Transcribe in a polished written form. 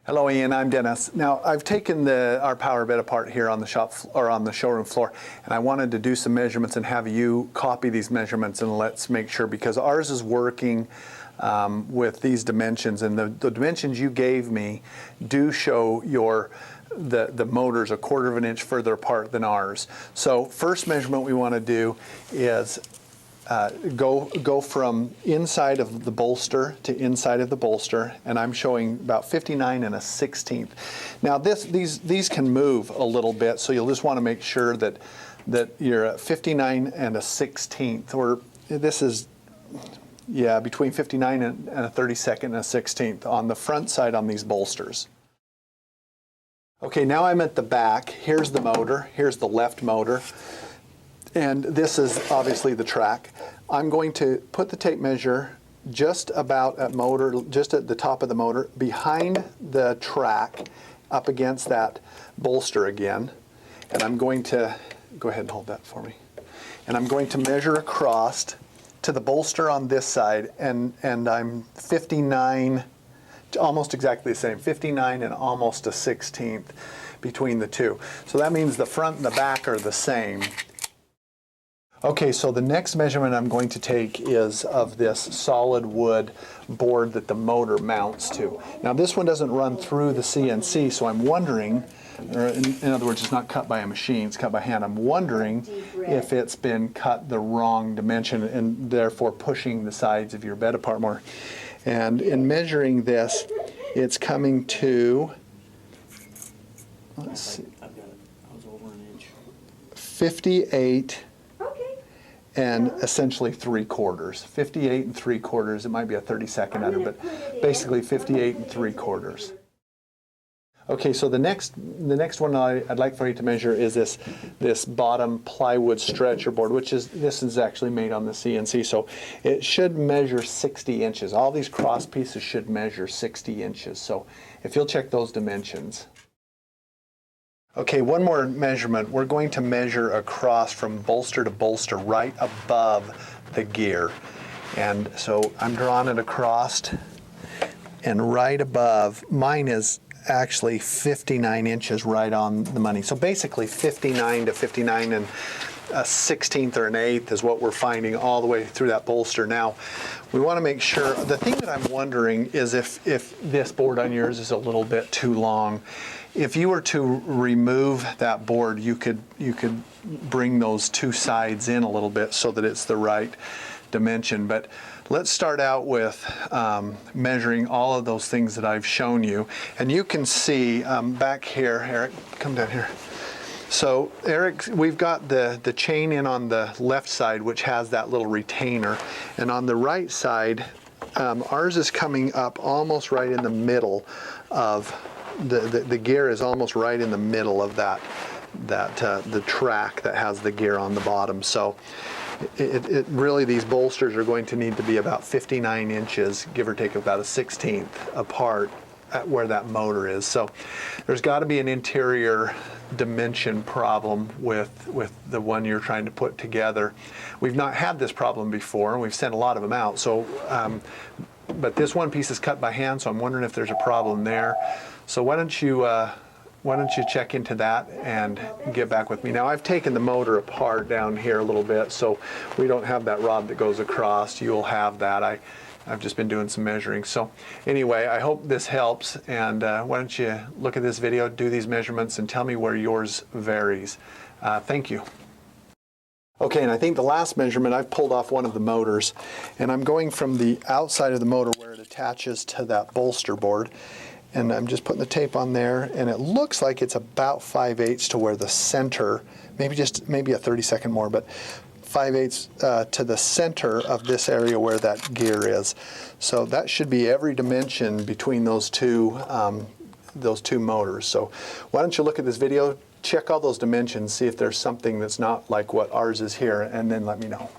Hello Ian, I'm Dennis. Now I've taken our power bed apart here on the on the showroom floor, and I wanted to do some measurements and have you copy these measurements, and let's make sure, because ours is working with these dimensions, and the dimensions you gave me do show the motors 1/4 of an inch further apart than ours. So first measurement we want to do is go from inside of the bolster to inside of the bolster, and I'm showing about 59 and a 1/16. Now these can move a little bit, so you'll just want to make sure that you're at 59 and a 1/16, or this is, yeah, between 59 and a 32nd and a 1/16 on the front side on these bolsters. Okay, now I'm at the back. Here's the motor. Here's the left motor. And this is obviously the track. I'm going to put the tape measure just about at just at the top of the motor, behind the track, up against that bolster again. And I'm going to, go ahead and hold that for me. And I'm going to measure across to the bolster on this side, and I'm 59, almost exactly the same, 59 and almost a 1/16 between the two. So that means the front and the back are the same. Okay, so the next measurement I'm going to take is of this solid wood board that the motor mounts to. Now this one doesn't run through the CNC, so I'm wondering, or in other words, it's not cut by a machine, it's cut by hand. I'm wondering if it's been cut the wrong dimension and therefore pushing the sides of your bed apart more. And in measuring this, it's coming to, let's see, I've got it. I was over an inch. 58 and essentially 3/4. 58 and 3/4. It might be a 32nd under, but basically 58 and 3/4. Okay, so the next one I'd like for you to measure is this bottom plywood stretcher board, this is actually made on the CNC, so it should measure 60 inches. All these cross pieces should measure 60 inches. So if you'll check those dimensions. Okay, one more measurement. We're going to measure across from bolster to bolster right above the gear. And so I'm drawing it across, and right above, mine is actually 59 inches right on the money. So basically 59 to 59 and a 1/16 or an 1/8 is what we're finding all the way through that bolster. Now, we want to make sure, the thing that I'm wondering is if this board on yours is a little bit too long. If you were to remove that board, you could bring those two sides in a little bit so that it's the right dimension. But let's start out with measuring all of those things that I've shown you. And you can see back here, Eric, come down here. So Eric, we've got the chain in on the left side, which has that little retainer. And on the right side, ours is coming up almost right in the middle of the gear, is almost right in the middle of the track that has the gear on the bottom. So it really, these bolsters are going to need to be about 59 inches, give or take about a 1/16 apart at where that motor is. So there's got to be an interior dimension problem with the one you're trying to put together. We've not had this problem before, and we've sent a lot of them out. So, but this one piece is cut by hand, so I'm wondering if there's a problem there. So why don't you check into that and get back with me. Now I've taken the motor apart down here a little bit, so we don't have that rod that goes across. You'll have that. I've just been doing some measuring. So anyway, I hope this helps, and why don't you look at this video, do these measurements, and tell me where yours varies. Thank you. Okay, and I think the last measurement, I've pulled off one of the motors, and I'm going from the outside of the motor where it attaches to that bolster board, and I'm just putting the tape on there, and it looks like it's about 5/8 to where the center, maybe a 32nd more, but 5/8 to the center of this area where that gear is. So that should be every dimension between those two motors. So why don't you look at this video, check all those dimensions, see if there's something that's not like what ours is here, and then let me know.